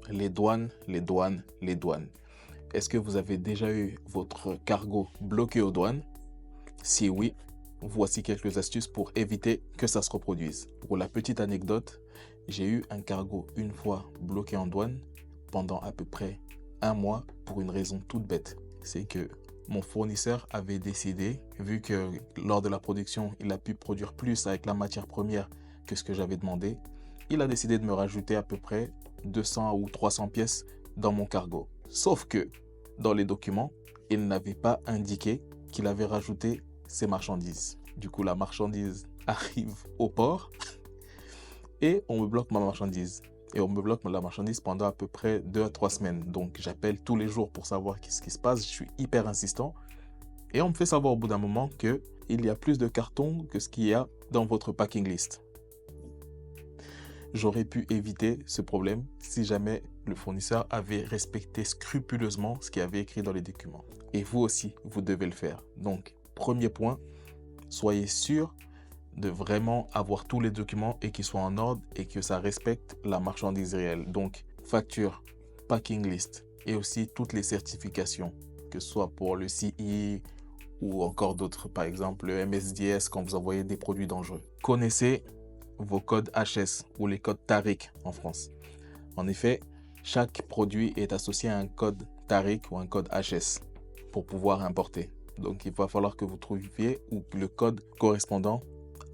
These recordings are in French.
les douanes, les douanes, les douanes. Est-ce que vous avez déjà eu votre cargo bloqué aux douanes? Si oui, voici quelques astuces pour éviter que ça se reproduise. Pour la petite anecdote, j'ai eu un cargo une fois bloqué en douane pendant à peu près un mois pour une raison toute bête. C'est que mon fournisseur avait décidé, vu que lors de la production, il a pu produire plus avec la matière première que ce que j'avais demandé, il a décidé de me rajouter à peu près 200 ou 300 pièces dans mon cargo. Sauf que dans les documents, il n'avait pas indiqué qu'il avait rajouté ces marchandises. Du coup, la marchandise arrive au port et on me bloque ma marchandise. Et on me bloque la marchandise pendant à peu près 2 à 3 semaines. Donc, j'appelle tous les jours pour savoir qu'est-ce qui se passe. Je suis hyper insistant. Et on me fait savoir au bout d'un moment qu'il y a plus de cartons que ce qu'il y a dans votre packing list. J'aurais pu éviter ce problème si jamais le fournisseur avait respecté scrupuleusement ce qu'il avait écrit dans les documents. Et vous aussi, vous devez le faire. Donc, premier point, soyez sûr de vraiment avoir tous les documents et qu'ils soient en ordre et que ça respecte la marchandise réelle. Donc, facture, packing list et aussi toutes les certifications, que ce soit pour le CE ou encore d'autres, par exemple le MSDS quand vous envoyez des produits dangereux. Connaissez vos codes HS ou les codes TARIC en France. En effet, chaque produit est associé à un code TARIC ou un code HS pour pouvoir importer. Donc, il va falloir que vous trouviez le code correspondant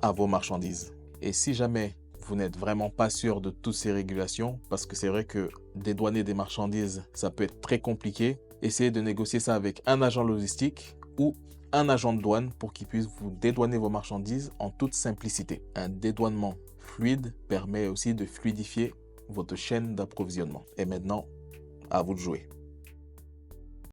à vos marchandises. Et si jamais vous n'êtes vraiment pas sûr de toutes ces régulations, parce que c'est vrai que dédouaner des marchandises, ça peut être très compliqué, essayez de négocier ça avec un agent logistique ou un agent de douane pour qu'il puisse vous dédouaner vos marchandises en toute simplicité. Un dédouanement fluide permet aussi de fluidifier votre chaîne d'approvisionnement. Et maintenant, à vous de jouer.